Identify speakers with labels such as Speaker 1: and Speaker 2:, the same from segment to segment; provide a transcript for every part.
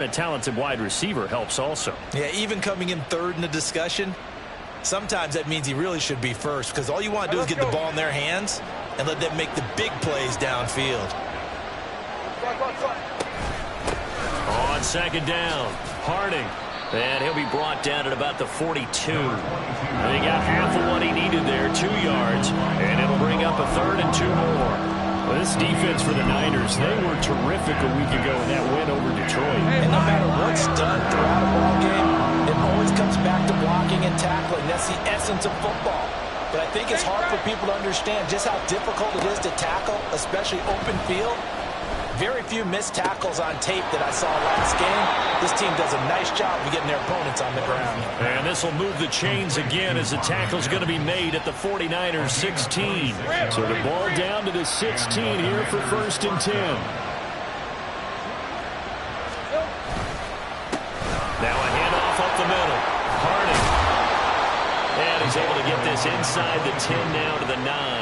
Speaker 1: A talented wide receiver helps also.
Speaker 2: Yeah, even coming in third in the discussion, sometimes that means he really should be first, because all you want to do is get the ball in their hands and let them make the big plays downfield.
Speaker 1: On second down, Harding. And he'll be brought down at about the 42. They got half of what he needed there, 2 yards, and it'll bring up a third and 2 more. Well, this defense for the Niners, they were terrific a week ago in that win over Detroit.
Speaker 2: And no matter what's done throughout a ball game, it always comes back to blocking and tackling. That's the essence of football. But I think it's hard for people to understand just how difficult it is to tackle, especially open field. Very few missed tackles on tape that I saw last game. This team does a nice job of getting their opponents on the ground.
Speaker 1: And this will move the chains again as the tackle's going to be made at the 49ers 16. So the ball down to the 16 here for 1st and 10. Now a handoff up the middle. Harding. And he's able to get this inside the 10 now to the 9.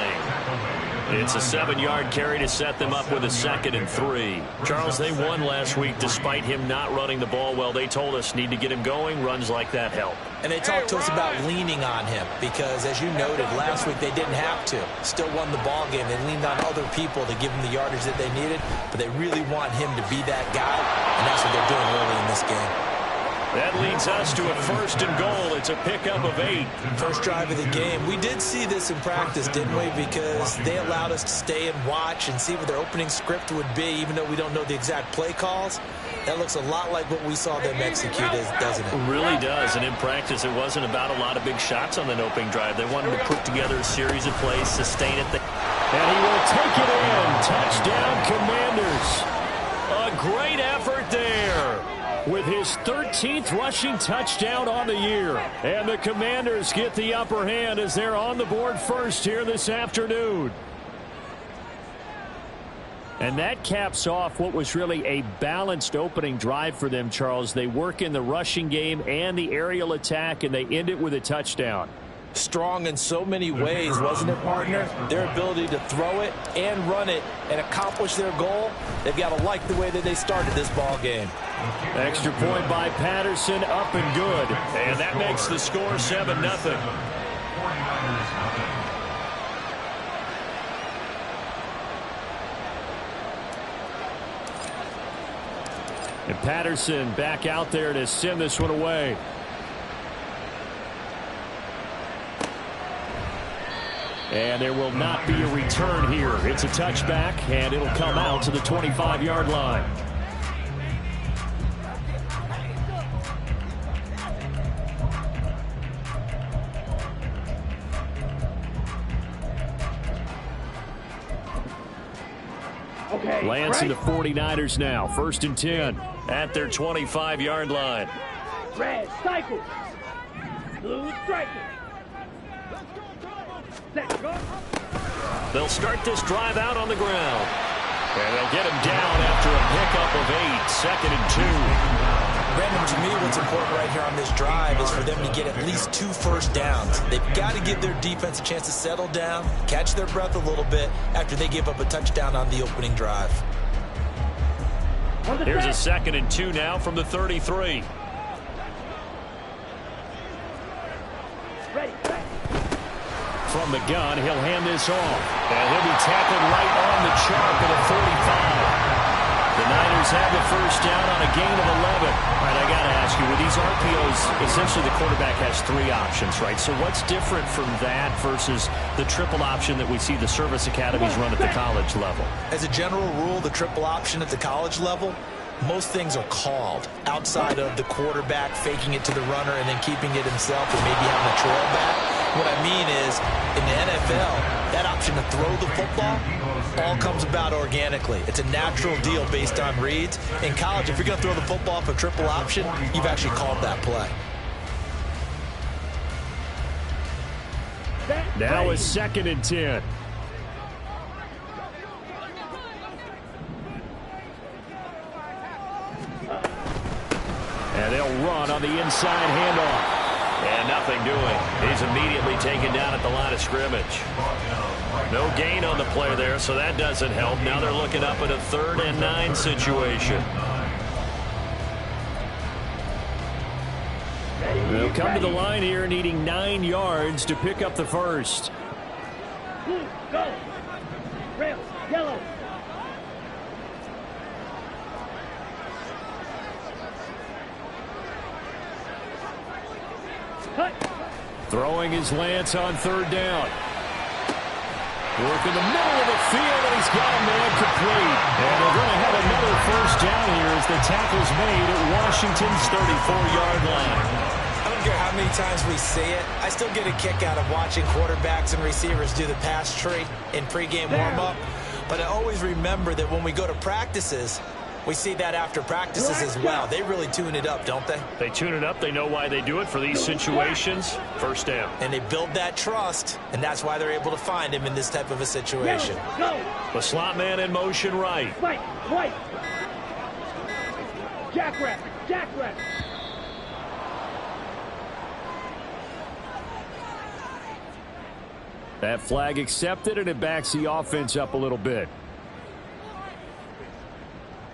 Speaker 1: It's a 7-yard carry to set them up with a 2nd and 3. Charles, they won last week despite him not running the ball well. They told us need to get him going. Runs like that help.
Speaker 2: And they talked to us about leaning on him because, as you noted, last week they didn't have to. Still won the ball game. They leaned on other people to give them the yardage that they needed, but they really want him to be that guy, and that's what they're doing early in this game.
Speaker 1: That leads us to a 1st and goal. It's a pickup of 8.
Speaker 2: First drive of the game. We did see this in practice, didn't we? Because they allowed us to stay and watch and see what their opening script would be, even though we don't know the exact play calls. That looks a lot like what we saw them execute, doesn't it?
Speaker 1: It really does. And in practice, it wasn't about a lot of big shots on that opening drive. They wanted to put together a series of plays, sustain it. And he will take it in. Touchdown, Commanders. A great effort there, with his 13th rushing touchdown on the year. And the Commanders get the upper hand as they're on the board first here this afternoon. And that caps off what was really a balanced opening drive for them, Charles. They work in the rushing game and the aerial attack, and they end it with a touchdown.
Speaker 2: Strong in so many ways, wasn't it, partner? Their ability to throw it and run it and accomplish their goal, they've got to like the way that they started this ball game.
Speaker 1: Extra point by Patterson, up and good. And that makes the score 7-0. And Patterson back out there to send this one away. And there will not be a return here. It's a touchback, and it'll come out to the 25-yard line. Lance and the 49ers now. 1st and 10 at their 25-yard line.
Speaker 3: Red, cycle. Blue, striker.
Speaker 1: They'll start this drive out on the ground. And they'll get him down after a pickup of 8. 2nd and 2.
Speaker 2: Brandon, to me, what's important right here on this drive is for them to get at least 2 first downs. They've got to give their defense a chance to settle down, catch their breath a little bit after they give up a touchdown on the opening drive.
Speaker 1: Here's a 2nd and 2 now from the 33.
Speaker 3: Ready.
Speaker 1: From the gun, he'll hand this off. And he'll be tackled right on the chalk at a 45. The Niners have the first down on a gain of 11. All right, I got to ask you, with these RPOs, essentially the quarterback has 3 options, right? So what's different from that versus the triple option that we see the service academies run at the college level?
Speaker 2: As a general rule, the triple option at the college level, most things are called outside of the quarterback faking it to the runner and then keeping it himself and maybe having a trail back. What I mean is, in the NFL, that option to throw the football all comes about organically. It's a natural deal based on reads. In college, if you're going to throw the football for triple option, you've actually called that play.
Speaker 1: Now a 2nd and 10. And they'll run on the inside handoff. And nothing doing. He's immediately taken down at the line of scrimmage. No gain on the play there, so that doesn't help. Now they're looking up at a 3rd and 9 situation. They'll come to the line here needing 9 yards to pick up the first.
Speaker 3: Blue, go. Red, yellow. Cut.
Speaker 1: Throwing his Lance on 3rd down. Work in the middle of the field, and he's got a man complete. And they're going to have another first down here as the tackle's made at Washington's 34-yard line.
Speaker 2: I don't care how many times we see it. I still get a kick out of watching quarterbacks and receivers do the pass tree in pregame warm-up. But I always remember that when we go to practices, we see that after practices as well. They really tune it up, don't they?
Speaker 1: They tune it up. They know why they do it for these situations. First down.
Speaker 2: And they build that trust, and that's why they're able to find him in this type of a situation.
Speaker 3: Go.
Speaker 1: The slot man in motion right.
Speaker 3: Right. Jackrabbit.
Speaker 1: That flag accepted, and it backs the offense up a little bit.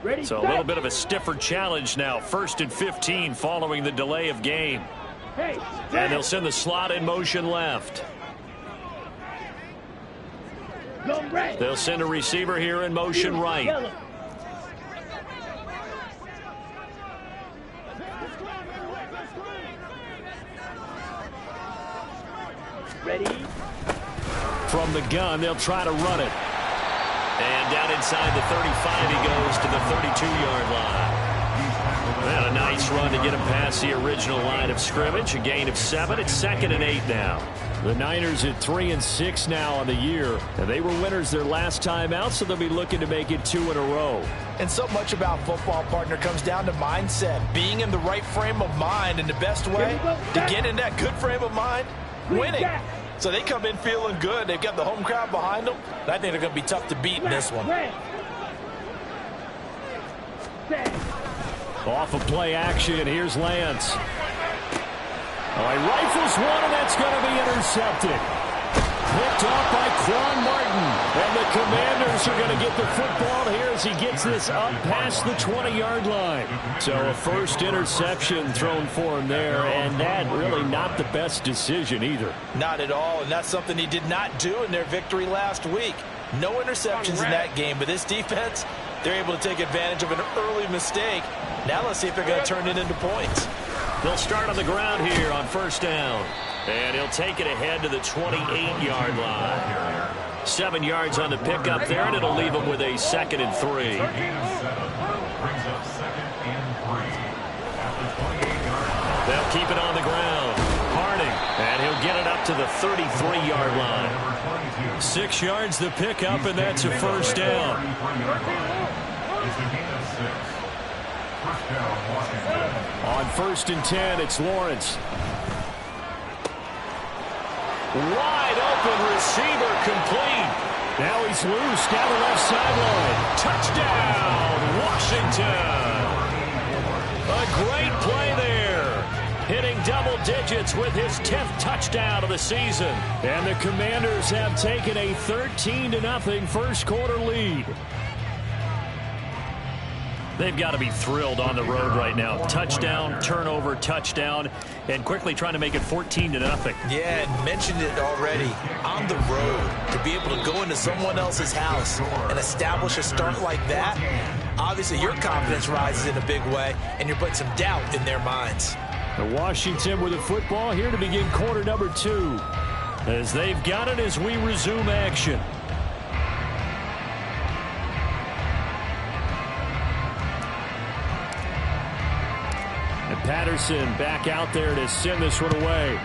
Speaker 3: Ready,
Speaker 1: So a little bit of a stiffer challenge now. 1st and 15 following the delay of game.
Speaker 3: Hey,
Speaker 1: And they'll send the slot in motion left.
Speaker 3: go red.
Speaker 1: They'll send a receiver here in motion right.
Speaker 3: Yellow. Ready.
Speaker 1: From the gun, they'll try to run it. And down inside the 35, he goes to the 32-yard line. And a nice run to get him past the original line of scrimmage. A gain of 7. It's 2nd and 8 now. The Niners at 3-6 now on the year. And they were winners their last time out, so they'll be looking to make it 2 in a row.
Speaker 2: And so much about football, partner, comes down to mindset. Being in the right frame of mind, and the best way to get in that good frame of mind, winning. So they come in feeling good. They've got the home crowd behind them. I think they're going to be tough to beat in this one.
Speaker 1: Off of play action, here's Lance. Oh, he rifles one, and that's going to be intercepted. Picked off by Quan Martin. And the Commanders are going to get the football here as he gets this up past the 20-yard line. So a first interception thrown for him there, and that really not the best decision either.
Speaker 2: Not at all, and that's something he did not do in their victory last week. No interceptions in that game, but this defense, they're able to take advantage of an early mistake. Now let's see if they're going to turn it into points.
Speaker 1: They'll start on the ground here on first down. And he'll take it ahead to the 28-yard line. 7 yards on the pickup there, and it'll leave him with a 2nd and 3. They'll keep it on the ground. Harding, and he'll get it up to the 33-yard line. 6 yards the pickup, and that's a first down. On 1st and 10, it's Lawrence. Wide open receiver complete. Now he's loose down the left sideline. Touchdown, Washington. A great play there. Hitting double digits with his 10th touchdown of the season. And the Commanders have taken a 13-0 first quarter lead. They've got to be thrilled on the road right now. Touchdown, turnover, touchdown, and quickly trying to make it 14-0.
Speaker 2: Yeah, and mentioned it already. On the road, to be able to go into someone else's house and establish a start like that, obviously your confidence rises in a big way, and you're putting some doubt in their minds.
Speaker 1: Washington with the football here to begin quarter number 2. As they've got it as we resume action. And Patterson back out there to send this one away.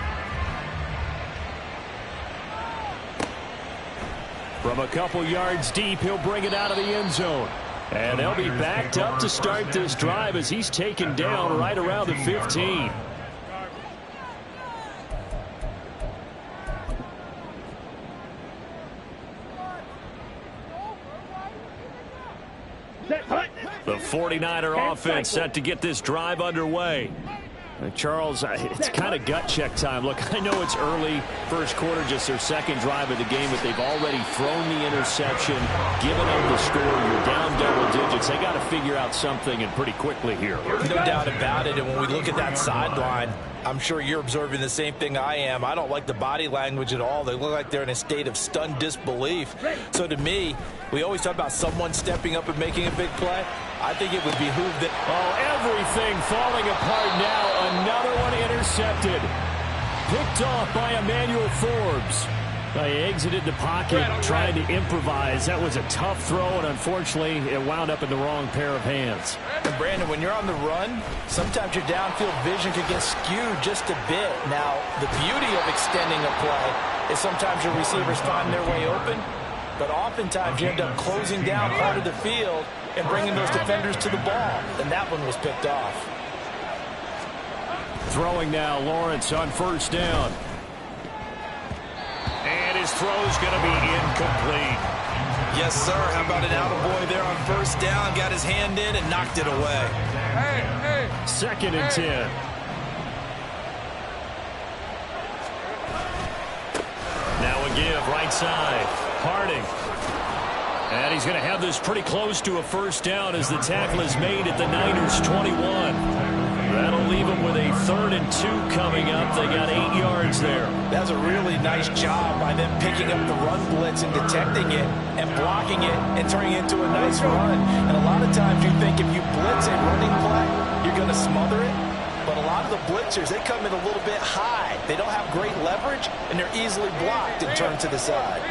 Speaker 1: From a couple yards deep, he'll bring it out of the end zone. And they'll be backed up to start this drive as he's taken down right around the 15. The 49er offense set to get this drive underway. Charles, it's kind of gut check time. Look, I know it's early, first quarter, just their second drive of the game, but they've already thrown the interception, given up the score. You're down double digits. They got to figure out something, and pretty quickly here.
Speaker 2: No doubt about it. And when we look at that sideline, I'm sure you're observing the same thing I am. I don't like the body language at all. They look like they're in a state of stunned disbelief. So to me, we always talk about someone stepping up and making a big play. I think it would behoove that.
Speaker 1: Oh, everything falling apart now. Another one intercepted. Picked off by Emmanuel Forbes. He exited the pocket, tried to improvise. That was a tough throw, and unfortunately, it wound up in the wrong pair of hands.
Speaker 2: And Brandon, when you're on the run, sometimes your downfield vision could get skewed just a bit. Now, the beauty of extending a play is sometimes your receivers find their way open, but oftentimes you end up closing down part of the field and bringing those defenders to the ball, and that one was picked off.
Speaker 1: Throwing now, Lawrence on first down. And his throw's going to be incomplete.
Speaker 2: Yes, sir. How about an attaboy there on first down? Got his hand in and knocked it away.
Speaker 1: Second and 10. Now a give, right side. Harding. And he's going to have this pretty close to a first down as the tackle is made at the Niners' 21. That'll leave them with a 3rd and 2 coming up. They got 8 yards there.
Speaker 2: That's a really nice job by them picking up the run blitz and detecting it and blocking it and turning it into a nice run. And a lot of times you think if you blitz a running play, you're going to smother it. But a lot of the blitzers, they come in a little bit high. They don't have great leverage, and they're easily blocked and turned to the side.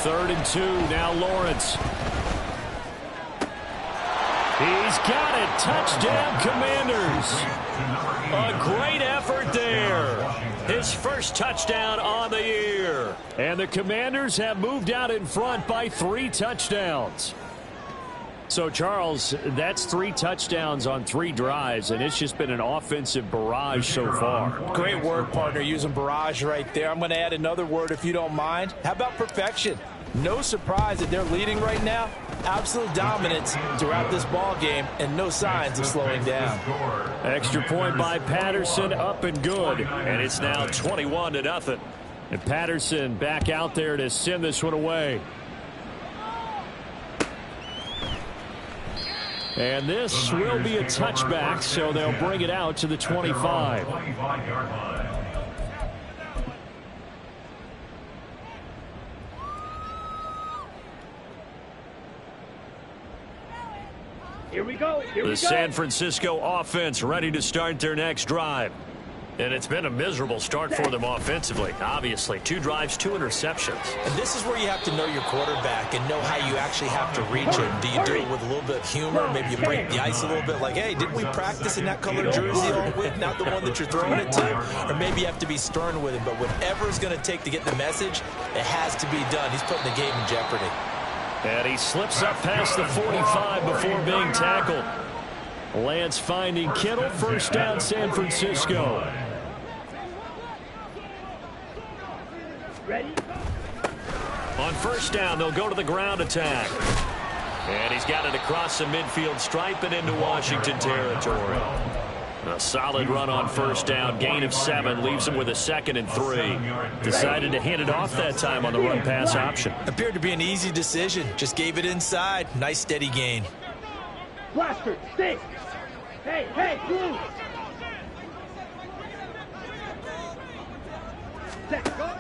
Speaker 1: 3rd and 2, now Lawrence. He's got it. Touchdown, Commanders. A great effort there. His first touchdown on the year. And the Commanders have moved out in front by 3 touchdowns. So, Charles, that's 3 touchdowns on 3 drives, and it's just been an offensive barrage so far.
Speaker 2: Great work, partner, using barrage right there. I'm going to add another word if you don't mind. How about perfection? No surprise that they're leading right now. Absolute dominance throughout this ball game and no signs of slowing down.
Speaker 1: Extra point by Patterson, up and good. And it's now 21-0. And Patterson back out there to send this one away. And this will be a touchback, so they'll bring it out to the 25.
Speaker 3: Here we go.
Speaker 1: The San Francisco offense ready to start their next drive. And it's been a miserable start for them offensively. Obviously, 2 drives, 2 interceptions.
Speaker 2: And this is where you have to know your quarterback and know how you actually have to reach him. Do you do it with a little bit of humor? Maybe you break the ice a little bit like, hey, didn't we practice in that color jersey all week, not the one that you're throwing it to? Or maybe you have to be stern with him. But whatever it's going to take to get the message, it has to be done. He's putting the game in jeopardy.
Speaker 1: And he slips up past the 45 before being tackled. Lance finding Kittle. First down, San Francisco.
Speaker 3: Ready?
Speaker 1: On first down, they'll go to the ground attack. And he's got it across the midfield stripe and into Washington territory. A solid run on first down. Gain of 7 leaves him with a 2nd and 3. Decided to hand it off that time on the run-pass option.
Speaker 2: Appeared to be an easy decision. Just gave it inside. Nice steady gain.
Speaker 3: Blaster, stay. Hey, blue.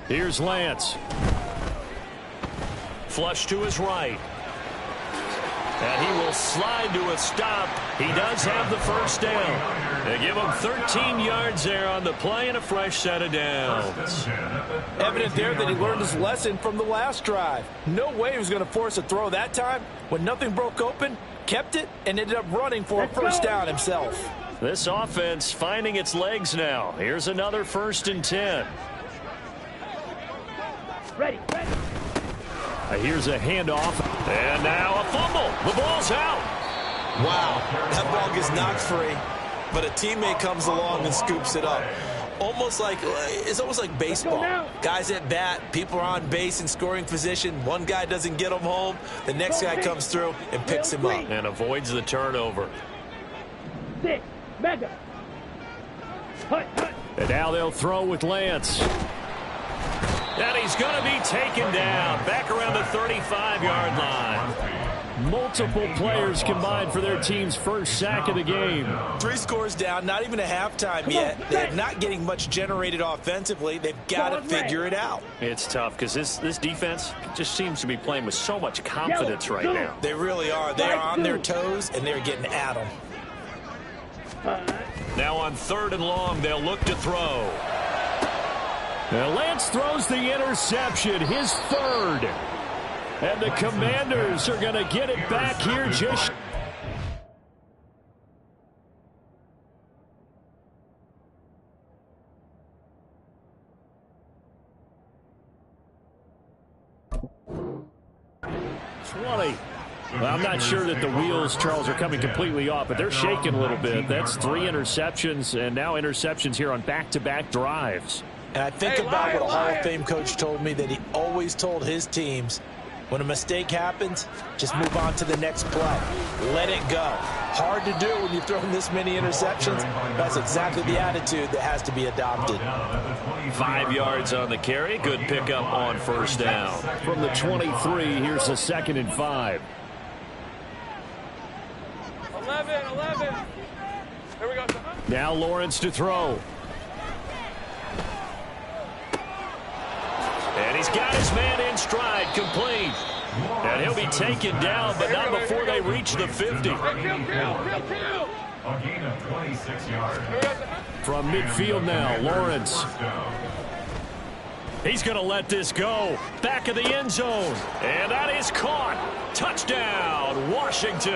Speaker 1: Here's Lance. Flush to his right. And he will slide to a stop. He does have the first down. They give him 13 yards there on the play and a fresh set of downs.
Speaker 2: Evident there that he learned his lesson from the last drive. No way he was going to force a throw that time. When nothing broke open, kept it, and ended up running for a first down himself.
Speaker 1: This offense finding its legs now. Here's another 1st and 10.
Speaker 3: Ready.
Speaker 1: Here's a handoff. And now a fumble. The ball's out.
Speaker 2: Wow, that ball gets knocked free, but a teammate comes along and scoops it up. It's almost like baseball. Guys at bat, people are on base in scoring position. One guy doesn't get him home. The next guy comes through and picks him up.
Speaker 1: And avoids the turnover.
Speaker 3: 6, mega. Hut.
Speaker 1: And now they'll throw with Lance. And he's going to be taken down back around the 35-yard line. Multiple players combined for their team's first sack of the game.
Speaker 2: 3 scores down, not even a halftime yet. They're not getting much generated offensively. They've got to figure it out.
Speaker 1: It's tough because this defense just seems to be playing with so much confidence right now.
Speaker 2: They really are. They are on their toes, and they're getting at them.
Speaker 1: Now on 3rd and long, they'll look to throw. And Lance throws the interception, his 3rd. And the Commanders are going to get it back here just... Well, I'm not sure that the wheels, Charles, are coming completely off, but they're shaking a little bit. That's 3 interceptions, and now interceptions here on back-to-back drives.
Speaker 2: And I think about what a Hall of Fame coach told me, that he always told his teams, when a mistake happens, just move on to the next play. Let it go. Hard to do when you've thrown this many interceptions. That's exactly the attitude that has to be adopted.
Speaker 1: 5 yards on the carry. Good pickup on 1st down. From the 23, here's a 2nd and 5.
Speaker 4: 11. Here we go.
Speaker 1: Now Lawrence to throw. And he's got his man in stride, complete. And he'll be taken down, but not before they reach the 50.
Speaker 4: A gain of 26 yards.
Speaker 1: From midfield now, Lawrence. He's going to let this go. Back of the end zone. And that is caught. Touchdown, Washington.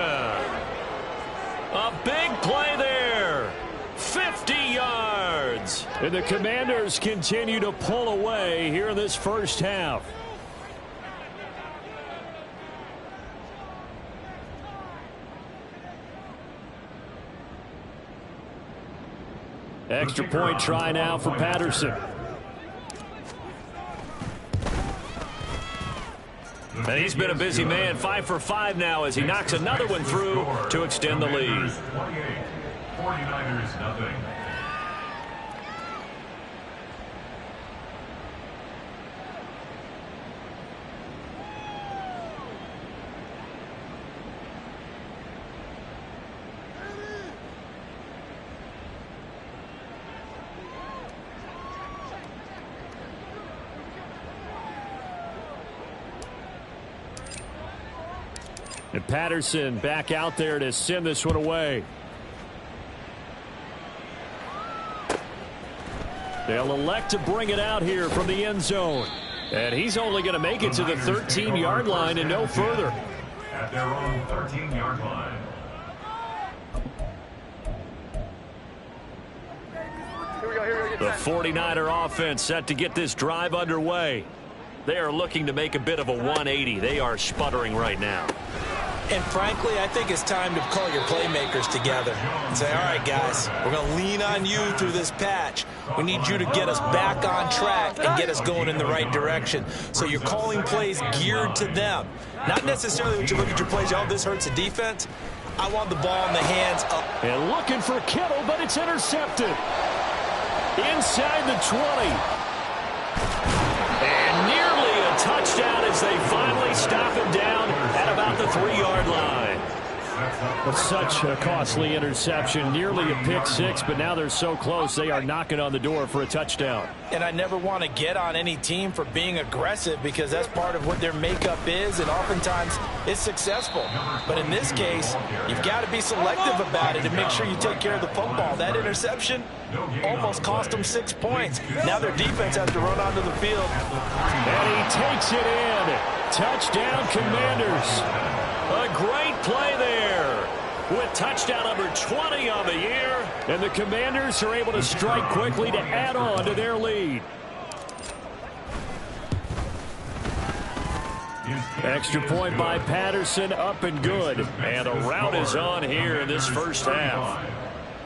Speaker 1: A big play there. 50 yards. And the Commanders continue to pull away here in this first half. Extra point try now for Patterson. And he's been a busy man, 5 for 5 now as he knocks another one through to extend the lead.
Speaker 4: 49ers nothing.
Speaker 1: And Patterson back out there to send this one away. They'll elect to bring it out here from the end zone. And he's only going to make it to the 13-yard line and no further.
Speaker 4: At their own 13-yard line.
Speaker 1: The 49er offense set to get this drive underway. They are looking to make a bit of a 180. They are sputtering right now.
Speaker 2: And frankly, I think it's time to call your playmakers together and say, all right, guys, we're going to lean on you through this patch. We need you to get us back on track and get us going in the right direction. So you're calling plays geared to them. Not necessarily when you look at your plays, oh, this hurts the defense. I want the ball in the hands of...
Speaker 1: And looking for Kittle, but it's intercepted. Inside the 20. And nearly a touchdown as they finally stop him down at about the 3-yard line. Such a costly interception, nearly a pick six, but now they're so close they are knocking on the door for a touchdown.
Speaker 2: And I never want to get on any team for being aggressive because that's part of what their makeup is, and oftentimes it's successful. But in this case, you've got to be selective about it and make sure you take care of the football. That interception almost cost them 6 points. Now their defense has to run onto the field.
Speaker 1: And he takes it in. Touchdown, Commanders. A great play there with touchdown number 20 on the year. And the Commanders are able to strike quickly to add on to their lead. Extra point by Patterson, up and good. And a rout is on here in this first half.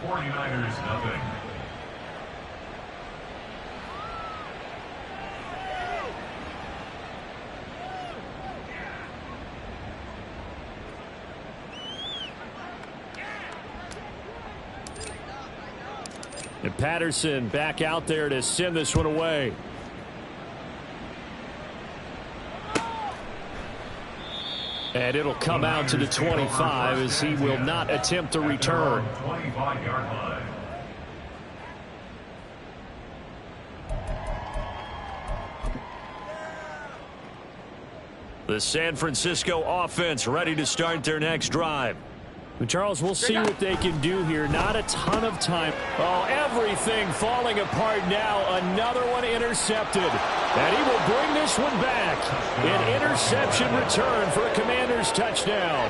Speaker 4: 49ers nothing.
Speaker 1: And Patterson back out there to send this one away. And it'll come out to the 25 as he will not attempt to return.
Speaker 4: 25-yard line.
Speaker 1: The San Francisco offense ready to start their next drive. Charles, we'll see what they can do here. Not a ton of time. Oh, everything falling apart now. Another one intercepted. And he will bring this one back. An interception return for a Commanders touchdown.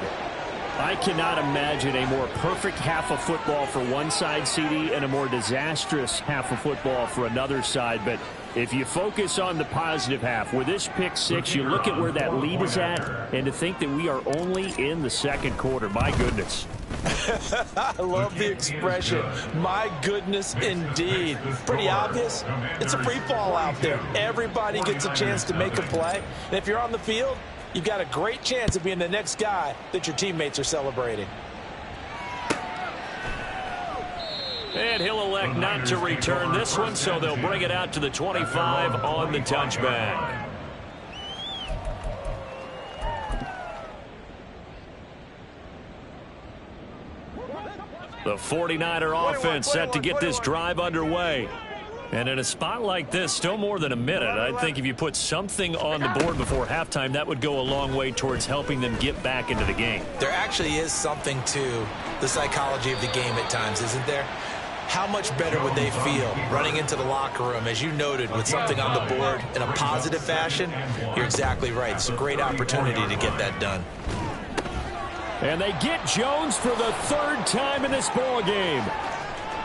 Speaker 1: I cannot imagine a more perfect half of football for one side, CD, and a more disastrous half of football for another side. But if you focus on the positive half, with this pick six, you look at where that lead is at, and to think that we are only in the second quarter. My goodness.
Speaker 2: I love the expression. My goodness, indeed. Pretty obvious. It's a free fall out there. Everybody gets a chance to make a play. And if you're on the field, you've got a great chance of being the next guy that your teammates are celebrating.
Speaker 1: And he'll elect not to return this one, so they'll bring it out to the 25 on the touchback. The 49er offense set to get this drive underway. And in a spot like this, still more than a minute, I think if you put something on the board before halftime, that would go a long way towards helping them get back into the game.
Speaker 2: There actually is something to the psychology of the game at times, isn't there? How much better would they feel running into the locker room, as you noted, with something on the board in a positive fashion? You're exactly right. It's a great opportunity to get that done.
Speaker 1: And they get Jones for the third time in this ball game.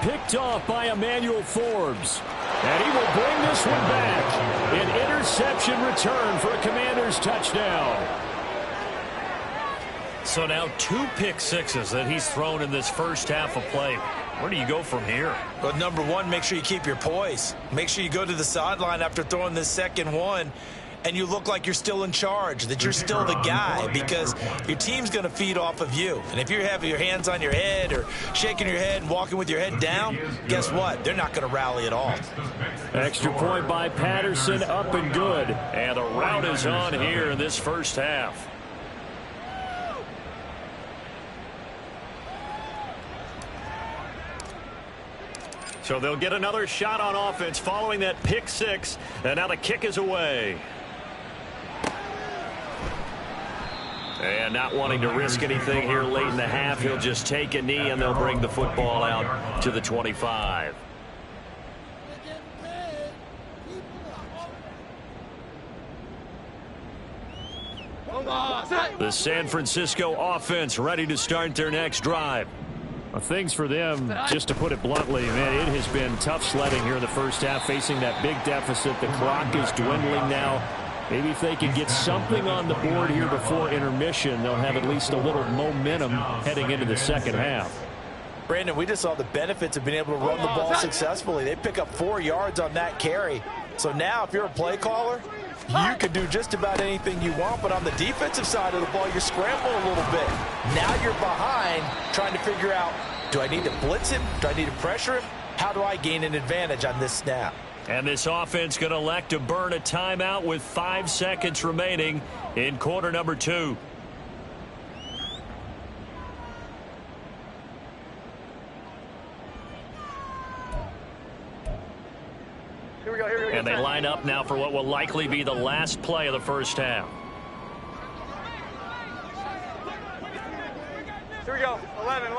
Speaker 1: Picked off by Emmanuel Forbes. And he will bring this one back. An interception return for a Commanders touchdown. So now 2 pick sixes that he's thrown in this first half of play. Where do you go from here?
Speaker 2: Well, number one, make sure you keep your poise. Make sure you go to the sideline after throwing this second one, and you look like you're still in charge, that you're still the guy, because your team's going to feed off of you. And if you have your hands on your head or shaking your head and walking with your head down, guess what? They're not going to rally at all.
Speaker 1: Extra point by Patterson, up and good. And the route is on here in this first half. So they'll get another shot on offense following that pick six. And now the kick is away. And not wanting to risk anything here late in the half, he'll just take a knee and they'll bring the football out to the 25. The San Francisco offense ready to start their next drive. Well, things for them, just to put it bluntly, man, it has been tough sledding here in the first half, facing that big deficit. The clock is dwindling now. Maybe if they can get something on the board here before intermission, they'll have at least a little momentum heading into the second half.
Speaker 2: Brandon, we just saw the benefits of being able to run the ball successfully. They pick up 4 yards on that carry. So now if you're a play caller, you can do just about anything you want, but on the defensive side of the ball, you're scrambling a little bit. Now you're behind trying to figure out, do I need to blitz him? Do I need to pressure him? How do I gain an advantage on this snap?
Speaker 1: And this offense going to elect to burn a timeout with 5 seconds remaining in quarter number 2. And they line up now for what will likely be the last play of the first half.
Speaker 5: Here we go. 11.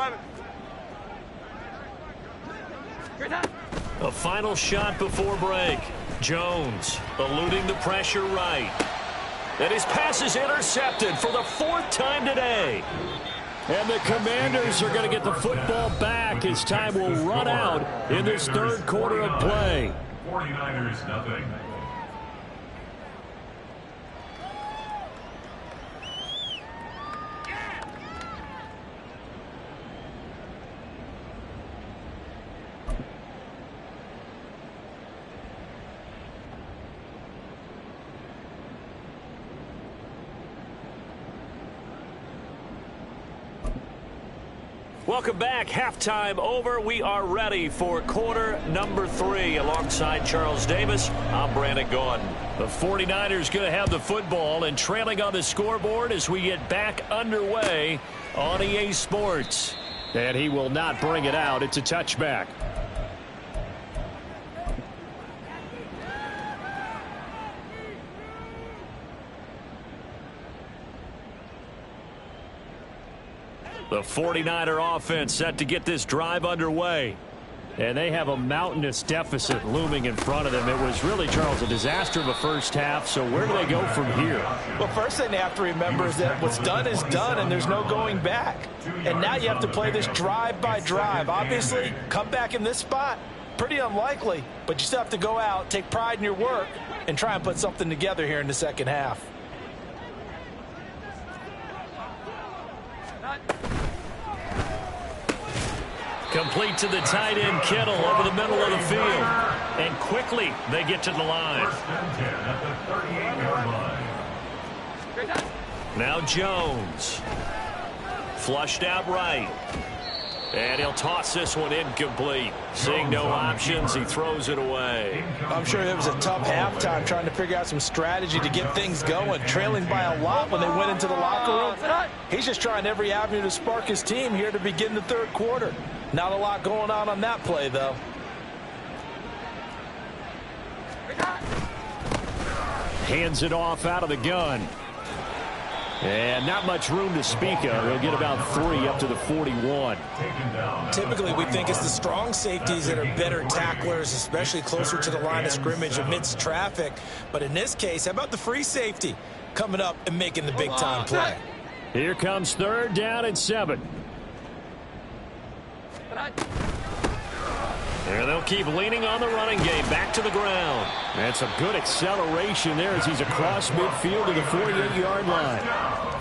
Speaker 1: A final shot before break. Jones eluding the pressure right. And his pass is intercepted for the 4th time today. And the Commanders are going to get the football back as time will run out in this third quarter of play.
Speaker 4: 49ers, nothing.
Speaker 1: Welcome back. Halftime over. We are ready for quarter number 3. Alongside Charles Davis, I'm Brandon Gaudin. The 49ers going to have the football and trailing on the scoreboard as we get back underway on EA Sports.
Speaker 5: And he will not bring it out. It's a touchback.
Speaker 1: The 49er offense set to get this drive underway.
Speaker 5: And they have a mountainous deficit looming in front of them. It was really, Charles, a disaster of a first half. So where do they go from here?
Speaker 2: Well, first thing they have to remember is that what's done is done, and there's no going back. And now you have to play this drive by drive. Obviously, come back in this spot, pretty unlikely. But you still have to go out, take pride in your work, and try and put something together here in the second half.
Speaker 1: Complete to the tight end, Kittle, over the middle of the field. And quickly, they get to the line.
Speaker 4: First and 10 at the 38-yard line.
Speaker 1: Now Jones. Flushed out right. And he'll toss this one incomplete. Seeing no options, he throws it away.
Speaker 2: I'm sure it was a tough halftime trying to figure out some strategy to get things going, trailing by a lot when they went into the locker room. He's just trying every avenue to spark his team here to begin the third quarter. Not a lot going on that play, though.
Speaker 5: Hands it off out of the gun. And not much room to speak of. He'll get about 3 up to the 41.
Speaker 2: Typically, we think it's the strong safeties that are better tacklers, especially closer to the line of scrimmage amidst traffic. But in this case, how about the free safety coming up and making the big-time play?
Speaker 5: Here comes third down and 7.
Speaker 1: And they'll keep leaning on the running game. Back to the ground.
Speaker 5: That's a good acceleration there as he's across midfield to the 48-yard line.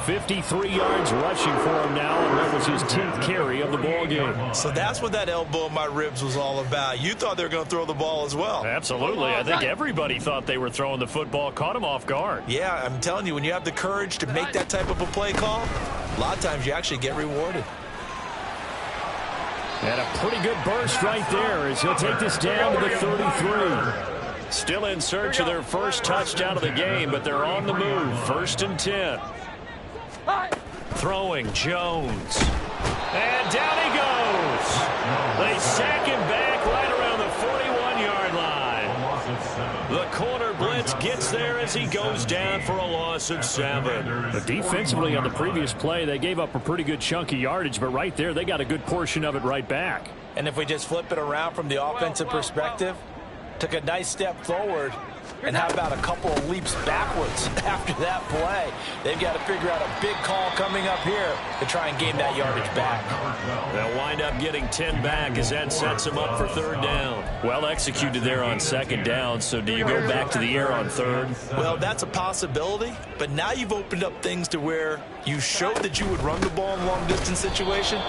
Speaker 5: 53 yards rushing for him now, and that was his 10th carry of the ball game.
Speaker 2: So that's what that elbow in my ribs was all about. You thought they were going to throw the ball as well.
Speaker 1: Absolutely. I think everybody thought they were throwing the football. Caught him off guard.
Speaker 2: Yeah, I'm telling you, when you have the courage to make that type of a play call, a lot of times you actually get rewarded.
Speaker 5: And a pretty good burst right there as he'll take this down to the 33.
Speaker 1: Still in search of their first touchdown of the game, but they're on the move. First and 10. Throwing Jones. And down he goes. They sack him back right around the 41-yard line. The corner blitz gets there as he goes down for a loss of 7.
Speaker 5: But defensively on the previous play, they gave up a pretty good chunk of yardage, but right there they got a good portion of it right back.
Speaker 2: And if we just flip it around from the offensive perspective, took a nice step forward, and how about a couple of leaps backwards after that play? They've got to figure out a big call coming up here to try and gain that yardage back.
Speaker 1: They'll wind up getting 10 back as that sets them up for third down. Well executed there on second down, so do you go back to the air on third?
Speaker 2: Well, that's a possibility, but now you've opened up things to where you showed that you would run the ball in long-distance situation.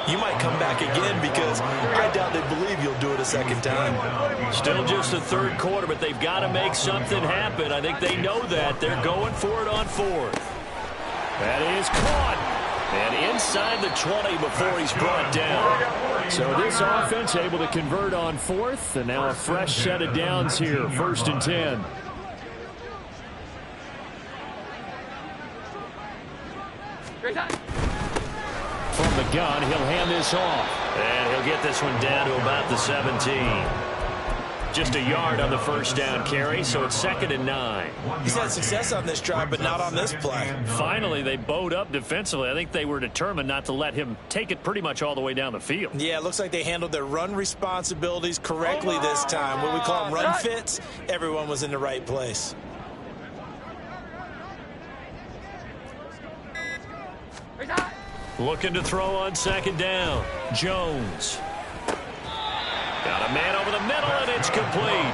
Speaker 2: You might come back again because I doubt they believe you'll do it a second time.
Speaker 1: Still just the third quarter, but they've got to make something happen. I think they know that. They're going for it on fourth.
Speaker 5: That is caught.
Speaker 1: And inside the 20 before he's brought down.
Speaker 5: So this offense able to convert on fourth, and now a fresh set of downs here. First and 10. From the gun, he'll hand this off.
Speaker 1: And he'll get this one down to about the 17. Just a yard on the first down carry, so it's 2nd and 9.
Speaker 2: He's had success on this drive, but not on this play.
Speaker 1: Finally, they bowed up defensively. I think they were determined not to let him take it pretty much all the way down the field.
Speaker 2: Yeah, it looks like they handled their run responsibilities correctly this time. What we call them run fits, everyone was in the right place.
Speaker 1: Looking to throw on second down. Jones. Got a man over the middle, and it's complete.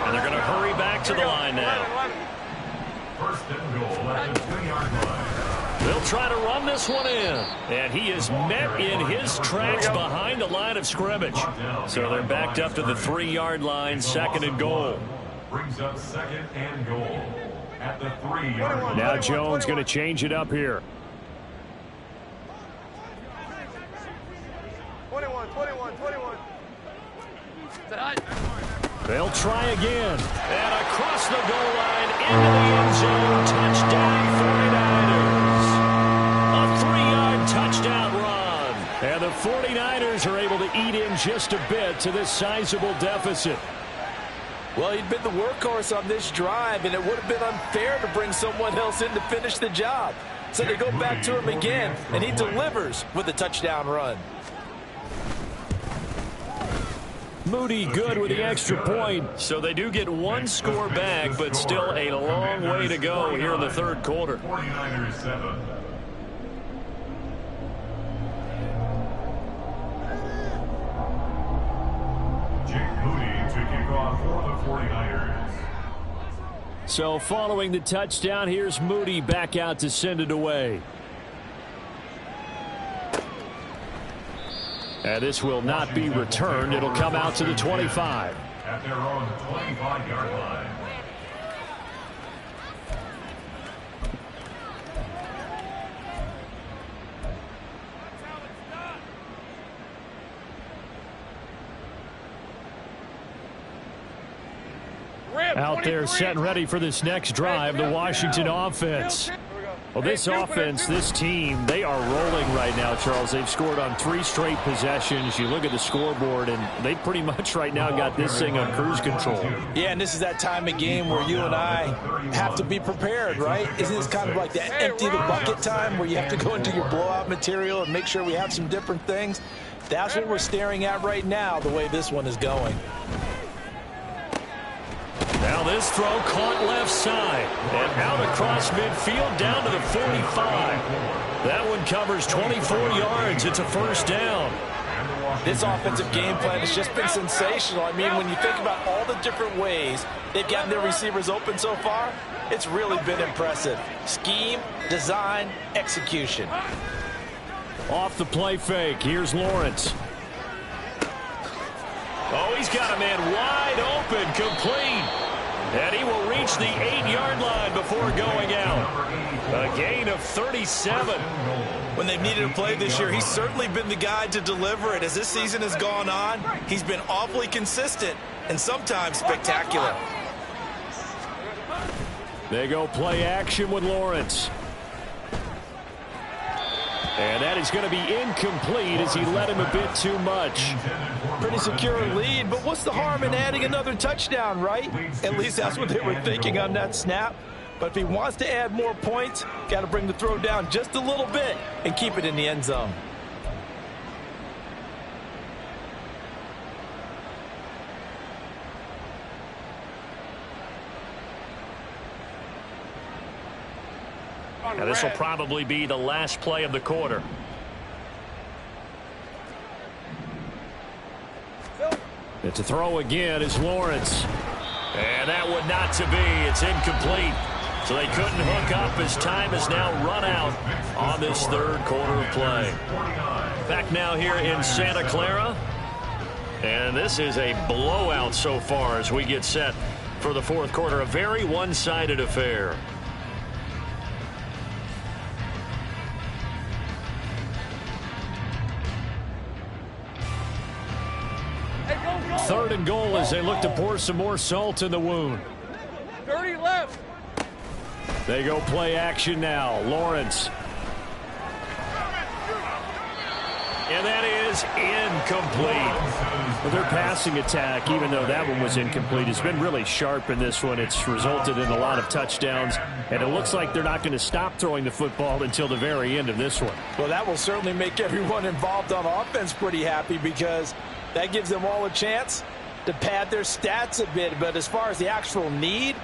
Speaker 1: And they're going to hurry back to the line now.
Speaker 4: First and goal at the 2-yard line.
Speaker 1: They'll try to run this one in. And he is met in his tracks behind the line of scrimmage. So they're backed up to the 3-yard line, 2nd and goal.
Speaker 4: Brings up 2nd and goal at the 3-yard line.
Speaker 5: Now Jones going to change it up here.
Speaker 3: 21.
Speaker 5: They'll try again.
Speaker 1: And across the goal line, into the end zone, touchdown 49ers. A 3-yard touchdown run.
Speaker 5: And the 49ers are able to eat in just a bit to this sizable deficit.
Speaker 2: Well, he'd been the workhorse on this drive, and it would have been unfair to bring someone else in to finish the job. So they go back to him again, and he delivers with a touchdown run.
Speaker 5: Moody good with the extra point.
Speaker 1: So they do get one score back, but still a long way to go here in the third quarter.
Speaker 4: 49ers 7. Jake Moody to kick off for the 49ers.
Speaker 5: So following the touchdown, here's Moody back out to send it away. And this will not be returned. It'll come out to the 25.
Speaker 4: At their own 25-yard line.
Speaker 5: Out there set and ready for this next drive, the Washington offense. Well, this offense, this team, they are rolling right now, Charles. They've scored on 3 straight possessions. You look at the scoreboard, and they pretty much right now got this thing on cruise control.
Speaker 2: Yeah, and this is that time of game where you and I have to be prepared, right? Isn't this kind of like that empty the bucket time where you have to go into your blowout material and make sure we have some different things? That's what we're staring at right now, the way this one is going.
Speaker 1: Now this throw caught left side and out across midfield down to the 45. That one covers 24 yards. It's a first down.
Speaker 2: This offensive game plan has just been sensational. I mean, when you think about all the different ways they've gotten their receivers open so far, it's really been impressive. Scheme, design, execution.
Speaker 5: Off the play fake, here's Lawrence.
Speaker 1: Oh, he's got a man wide open, complete. And he will reach the 8-yard line before going out. A gain of 37.
Speaker 2: When they've needed a play this year, he's certainly been the guy to deliver it. As this season has gone on, he's been awfully consistent and sometimes spectacular.
Speaker 5: They go play action with Lawrence. And that is going to be incomplete as he led him a bit too much.
Speaker 2: Pretty secure lead, but what's the harm in adding another touchdown, right? At least that's what they were thinking on that snap. But if he wants to add more points, got to bring the throw down just a little bit and keep it in the end zone.
Speaker 1: Now this will probably be the last play of the quarter.
Speaker 5: It's a throw again is Lawrence.
Speaker 1: And that would not to be. It's incomplete. So they couldn't hook up as time has now run out on this third quarter of play. Back now here in Santa Clara. And this is a blowout so far as we get set for the fourth quarter. A very one-sided affair.
Speaker 5: Third and goal as they look to pour some more salt in the wound.
Speaker 3: 30 left.
Speaker 5: They go play action now. Lawrence.
Speaker 1: And that is incomplete.
Speaker 5: Well, their passing attack, even though that one was incomplete, has been really sharp in this one. It's resulted in a lot of touchdowns, and it looks like they're not going to stop throwing the football until the very end of this one.
Speaker 2: Well, that will certainly make everyone involved on offense pretty happy because that gives them all a chance to pad their stats a bit. But as far as the actual need,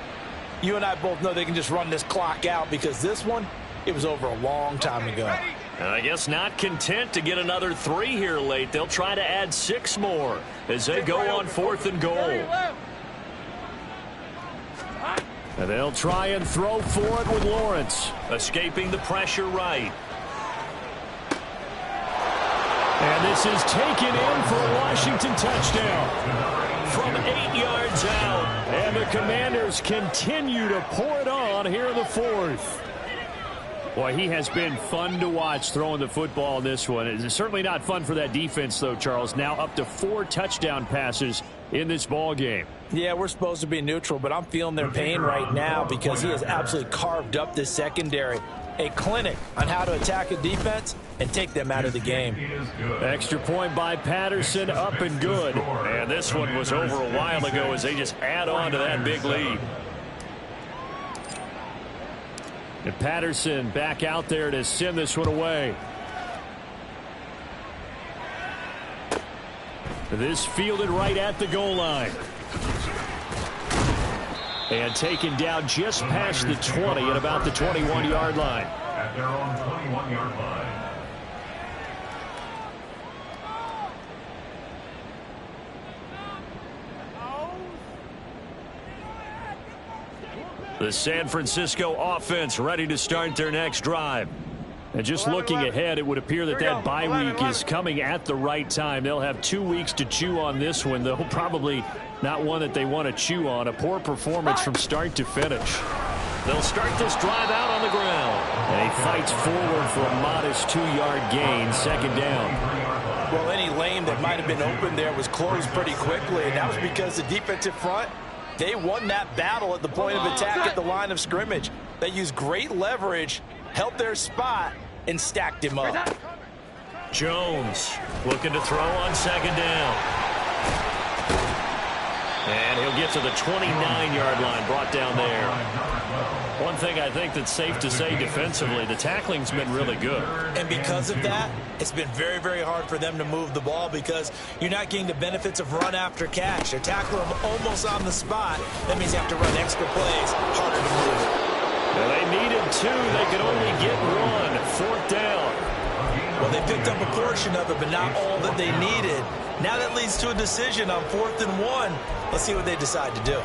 Speaker 2: you and I both know they can just run this clock out because this one, it was over a long time ago.
Speaker 1: And I guess not content to get another 3 here late. They'll try to add 6 more as they go on 4th and goal.
Speaker 5: And they'll try and throw for it with Lawrence.
Speaker 1: Escaping the pressure right.
Speaker 5: And this is taken in for a Washington touchdown.
Speaker 1: From 8 yards out.
Speaker 5: And the Commanders continue to pour it on here in the fourth. Boy, he has been fun to watch throwing the football in this one. It's certainly not fun for that defense, though, Charles. Now up to 4 touchdown passes in this ball game.
Speaker 2: Yeah, we're supposed to be neutral, but I'm feeling their pain right now because he has absolutely carved up this secondary. A clinic on how to attack a defense and take them out of the game.
Speaker 5: Extra point by Patterson, up and good. And this one was over a while ago as they just add on to that big lead. And Patterson back out there to send this one away. This fielded right at the goal line. And taken down just past the 20 at about the 21-yard line.
Speaker 4: At their own 21-yard line.
Speaker 5: The San Francisco offense ready to start their next drive. And just looking ahead, it would appear that that bye week is coming at the right time. They'll have 2 weeks to chew on this one, though probably not one that they want to chew on. A poor performance from start to finish. They'll start this drive out on the ground. And he fights forward for a modest 2-yard gain, second down.
Speaker 2: Well, any lane that might have been open there was closed pretty quickly, and that was because the defensive front, they won that battle at the point of attack at the line of scrimmage. They used great leverage, held their spot, and stacked him up.
Speaker 1: Jones looking to throw on second down. And he'll get to the 29-yard line, brought down there. One thing I think that's safe to say defensively, the tackling's been really good.
Speaker 2: And because of that, it's been very, very hard for them to move the ball because you're not getting the benefits of run after catch. They're tackling them almost on the spot. That means you have to run extra plays, harder to move it.
Speaker 1: Well, they needed 2. They could only get 1. Fourth down.
Speaker 2: Well, they picked up a portion of it, but not all that they needed. Now that leads to a decision on 4th and 1. Let's see what they decide to do.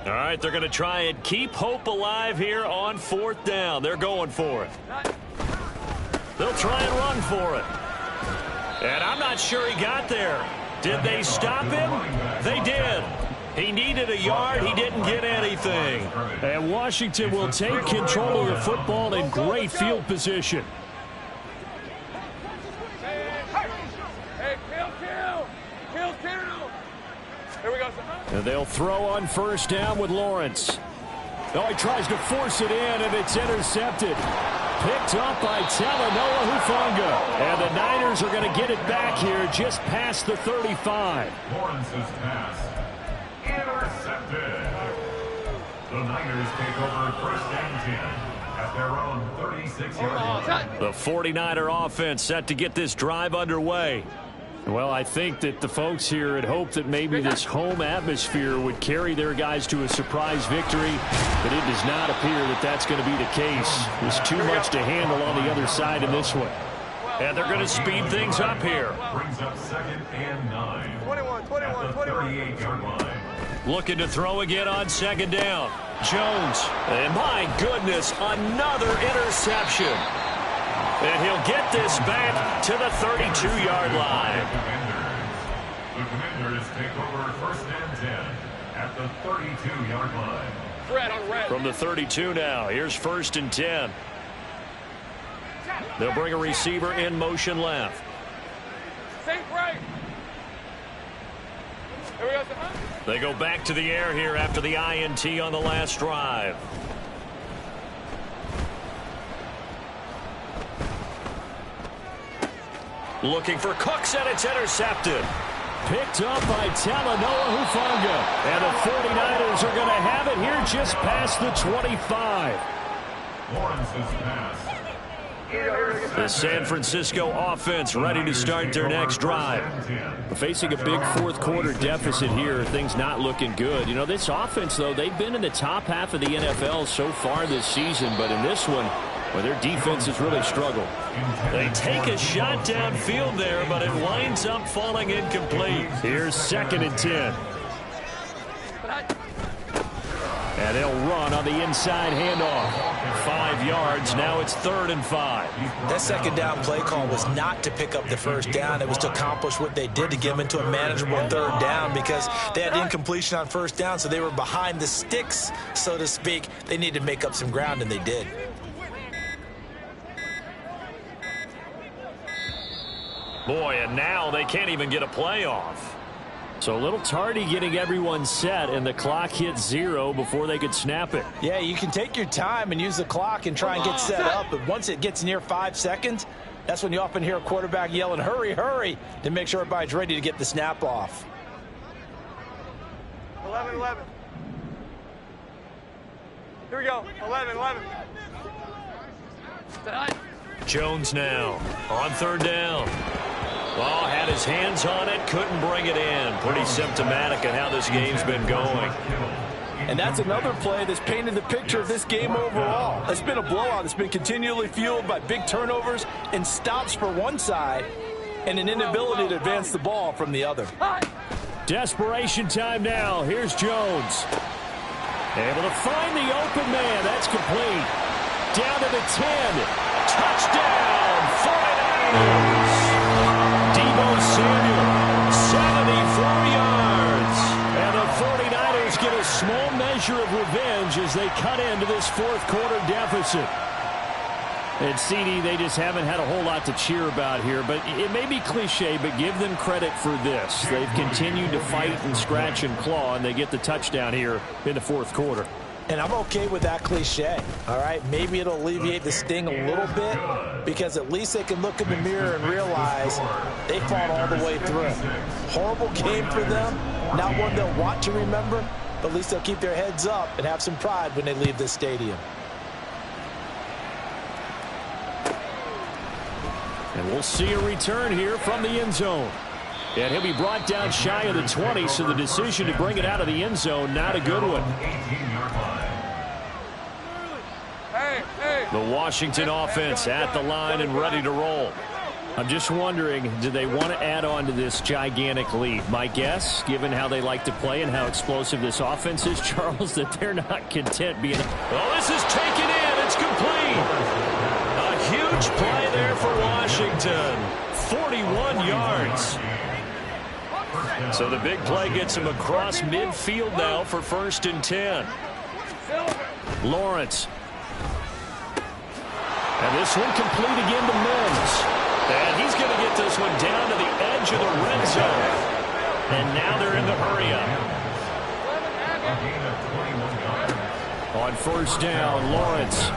Speaker 1: All right, they're going to try and keep hope alive here on 4th down. They're going for it. They'll try and run for it. And I'm not sure he got there. Did they stop him? They did. He needed a yard. He didn't get anything.
Speaker 5: And Washington will take control of the football in great field position.
Speaker 3: Hey, kill. Here we go.
Speaker 5: And they'll throw on first down with Lawrence. Oh, he tries to force it in, and it's intercepted. Picked up by Talanoa Hufanga. And the Niners are going to get it back here just past the 35.
Speaker 4: Lawrence's pass intercepted. The Niners take over 1st and 10 at their own 36-yard line.
Speaker 1: The 49er offense set to get this drive underway.
Speaker 5: Well, I think that the folks here had hoped that maybe this home atmosphere would carry their guys to a surprise victory, but it does not appear that that's going to be the case. There's too much to handle on the other side in this one.
Speaker 1: And they're going to speed things up here.
Speaker 4: Brings up 2nd and 9.
Speaker 3: 21.
Speaker 4: At the 38-yard line.
Speaker 1: Looking to throw again on second down. Jones. And my goodness, another interception. And he'll get this back to the 32-yard line.
Speaker 4: The Commanders take over 1st and 10 at the 32-yard line.
Speaker 3: Red on red.
Speaker 1: From the 32 now, here's 1st and 10. They'll bring a receiver in motion left.
Speaker 3: Sink right. Here we go.
Speaker 1: They go back to the air here after the INT on the last drive. Looking for Cooks, and it's intercepted.
Speaker 5: Picked up by Talanoa Hufanga. And the 49ers are going to have it here just past the 25.
Speaker 4: Lawrence's pass.
Speaker 1: The San Francisco offense ready to start their next drive.
Speaker 5: Facing a big fourth-quarter deficit here, things not looking good. You know, this offense, though, they've been in the top half of the NFL so far this season, but in this one, well, their defense has really struggled.
Speaker 1: They take a shot downfield there, but it winds up falling incomplete.
Speaker 5: Here's 2nd and 10. And they'll run on the inside handoff. 5 yards. Now it's 3rd and 5.
Speaker 2: That second down play call was not to pick up the first down. It was to accomplish what they did to get them into a manageable 3rd down because they had incompletion on first down, so they were behind the sticks, so to speak. They needed to make up some ground, and they did.
Speaker 5: Boy, and now they can't even get a play off. So a little tardy getting everyone set, and the clock hit 0 before they could snap it.
Speaker 2: Yeah, you can take your time and use the clock and try and get set up, but once it gets near 5 seconds, that's when you often hear a quarterback yelling, hurry, hurry, to make sure everybody's ready to get the snap off.
Speaker 3: 11-11. Here we go. 11-11.
Speaker 5: Jones now on 3rd down. Ball had his hands on it, couldn't bring it in. Pretty symptomatic of how this game's been going.
Speaker 6: And that's another play that's painted the picture of this game overall. It's been a blowout. It's been continually fueled by big turnovers and stops for one side and an inability to advance the ball from the other.
Speaker 5: Desperation time now. Here's Jones. Able to find the open man. That's complete. Down to the 10. Touchdown, 49ers. Deebo Samuel, 74 yards. And the 49ers get a small measure of revenge as they cut into this 4th quarter deficit. And CD, they just haven't had a whole lot to cheer about here, but it may be cliche, but give them credit for this. They've continued to fight and scratch and claw, and they get the touchdown here in the 4th quarter.
Speaker 2: And I'm okay with that cliche, all right? Maybe it'll alleviate the sting a little bit because at least they can look in the mirror and realize they fought all the way through. Horrible game for them, not one they'll want to remember, but at least they'll keep their heads up and have some pride when they leave this stadium.
Speaker 5: And we'll see a return here from the end zone. And he'll be brought down shy of the 20, so the decision to bring it out of the end zone, not a good one. The Washington offense at the line and ready to roll. I'm just wondering, do they want to add on to this gigantic lead? My guess, given how they like to play and how explosive this offense is, Charles, that they're not content being... Well, this is taken in. It's complete. A huge play there for Washington. 41 yards. So the big play gets him across midfield now for 1st and 10. Lawrence. And this one complete again to Mims. And he's going to get this one down to the edge of the red zone. And now they're in the hurry-up. On 1st down, Lawrence.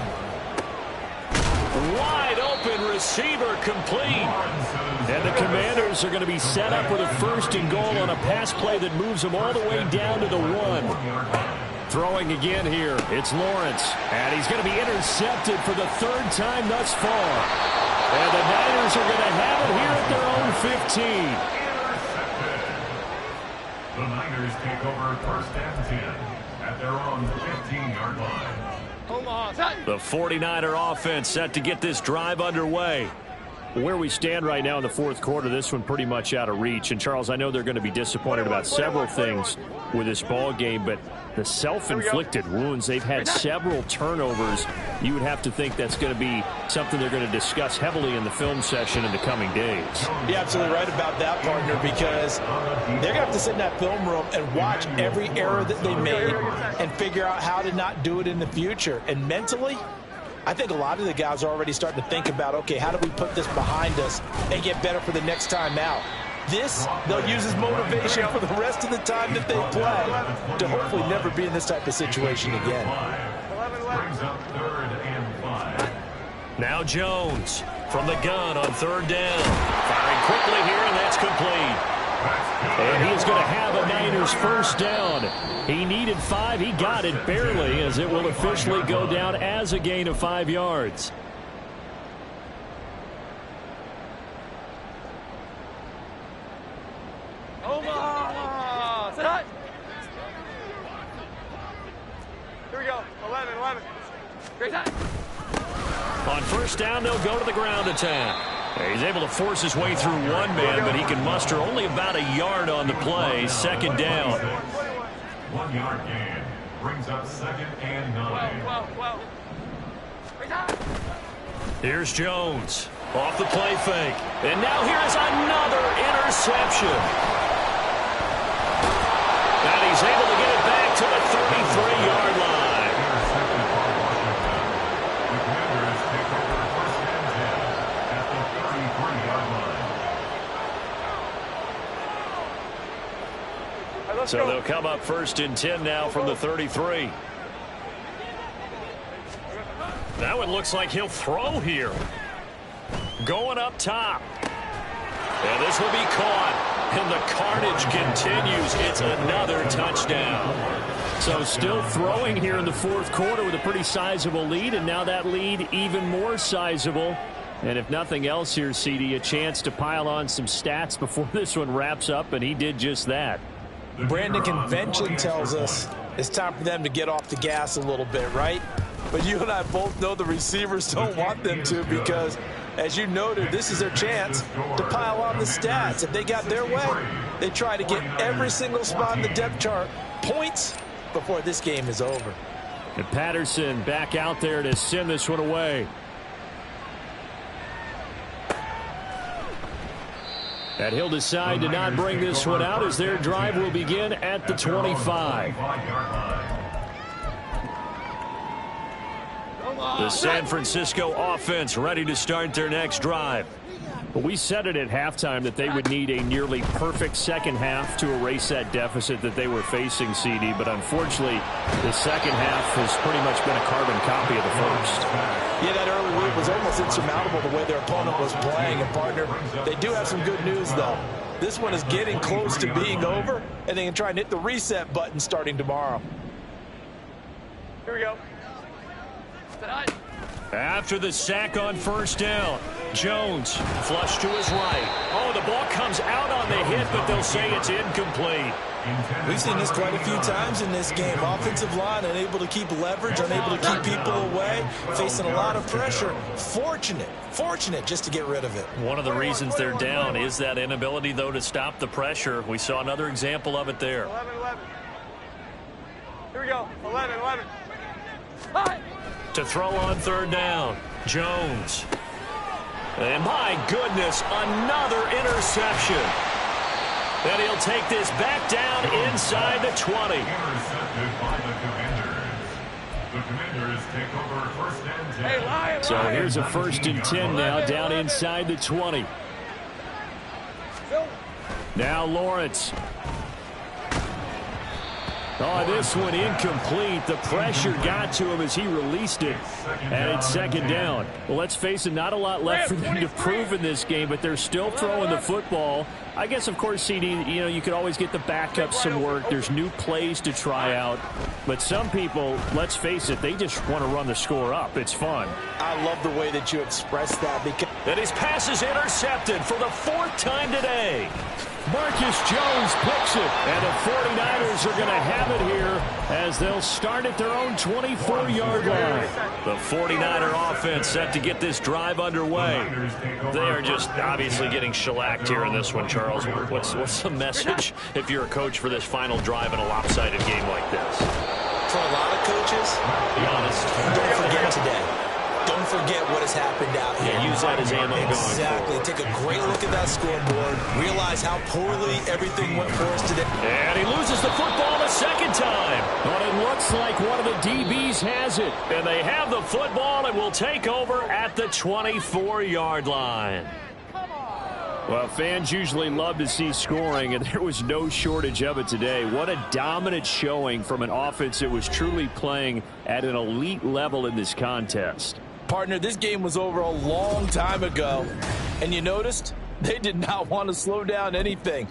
Speaker 5: Wide open receiver complete. And the Commanders are going to be set up with a 1st and goal on a pass play that moves them all the way down to the 1. Throwing again here, it's Lawrence. And he's going to be intercepted for the 3rd time thus far. And the Niners are going to have it here at their own 15.
Speaker 4: The Niners take over 1st and 10 at their own 15-yard line.
Speaker 5: The 49er offense set to get this drive underway. Where we stand right now in the 4th quarter, this one pretty much out of reach. And, Charles, I know they're going to be disappointed about several things with this ball game, but the self-inflicted wounds, they've had several turnovers. You would have to think that's going to be something they're going to discuss heavily in the film session in the coming days.
Speaker 2: You're absolutely right about that, partner, because they're going to have to sit in that film room and watch every error that they made and figure out how to not do it in the future. And mentally, I think a lot of the guys are already starting to think about, okay, how do we put this behind us and get better for the next time out? This, they'll use as motivation for the rest of the time that they play to hopefully never be in this type of situation again.
Speaker 5: Now Jones from the gun on 3rd down. Firing quickly here, and that's complete. And he's going to have a Niners 1st down. He needed 5. He got it barely, as it will officially go down as a gain of 5 yards.
Speaker 3: Omaha! Here we go. 11-11. Great time.
Speaker 5: On 1st down, they'll go to the ground attack. He's able to force his way through one man, but he can muster only about a yard on the play. 2nd down.
Speaker 4: 1-yard gain. brings up 2nd and 9.
Speaker 1: Here's Jones. Off the play fake. And now here's another interception. And he's able to get it back to the 33-yard line.
Speaker 4: Intercepted by Washington. The Commanders take over 1st and 10 at the 33-yard line.
Speaker 1: So they'll come up 1st and 10 now from the 33. That one looks like he'll throw here. Going up top. And this will be caught. And the carnage continues. It's another touchdown. So still throwing here in the 4th quarter with a pretty sizable lead. And now that lead even more sizable. And if nothing else here, CD, a chance to pile on some stats before this one wraps up. And he did just that.
Speaker 6: Brandon, convention tells us it's time for them to get off the gas a little bit, right? But you and I both know the receivers don't want them to because, as you noted, this is their chance to pile on the stats. If they got their way, they try to get every single spot in the depth chart points before this game is over.
Speaker 5: And Patterson back out there to send this one away. And he'll decide to not bring this one out as their drive will begin at the 25. The San Francisco offense ready to start their next drive. But we said it at halftime that they would need a nearly perfect second half to erase that deficit that they were facing, CD. But unfortunately, the second half has pretty much been a carbon copy of the first.
Speaker 6: Yeah, that early lead was almost insurmountable the way their opponent was playing. And, partner, they do have some good news, though. This one is getting close to being over, and they can try and hit the reset button starting tomorrow.
Speaker 3: Here we go.
Speaker 1: After the sack on 1st down, Jones flush to his right. Oh, the ball comes out on the hit, but they'll say it's incomplete.
Speaker 2: We've seen this quite a few times in this game. Offensive line unable to keep leverage, unable to keep people away, facing a lot of pressure. Fortunate just to get rid of it.
Speaker 1: One of the reasons they're down is that inability, though, to stop the pressure. We saw another example of it there.
Speaker 3: 11. Here we go. 11.
Speaker 1: To throw on 3rd down, Jones. And my goodness, another interception. And he'll take this back down inside the 20.
Speaker 4: Intercepted by the Commanders. The Commanders take over 1st and 10.
Speaker 3: Hey, Lion.
Speaker 5: So here's a 1st and 10 now down inside the 20. Now Lawrence. Oh, this one incomplete. The pressure got to him as he released it. And it's 2nd down. Well, let's face it, not a lot left for them to prove in this game, but they're still throwing the football. I guess, of course, CD, you could always get the backup some work. There's new plays to try out. But some people, let's face it, they just want to run the score up. It's fun.
Speaker 6: I love the way that you express that. Because
Speaker 1: and his pass is intercepted for the 4th time today.
Speaker 5: Marcus Jones picks it, and the 49ers are going to have it here as they'll start at their own 24-yard line.
Speaker 1: The 49er offense set to get this drive underway. They are just obviously getting shellacked here in this one, Charles. What's the message if you're a coach for this final drive in a lopsided game like this?
Speaker 2: For a lot of coaches,
Speaker 1: Be honest.
Speaker 2: don't forget today. Don't forget what has happened out here.
Speaker 1: Yeah, use that as ammo going
Speaker 2: Exactly.
Speaker 1: forward.
Speaker 2: Take a great look at that scoreboard. Realize how poorly everything went for us today.
Speaker 1: And he loses the football the 2nd time.
Speaker 5: But it looks like one of the DBs has it.
Speaker 1: And they have the football and will take over at the 24-yard line.
Speaker 5: Well, fans usually love to see scoring, and there was no shortage of it today. What a dominant showing from an offense that was truly playing at an elite level in this contest.
Speaker 6: partner, this game was over a long time ago. And you noticed they did not want to slow down anything.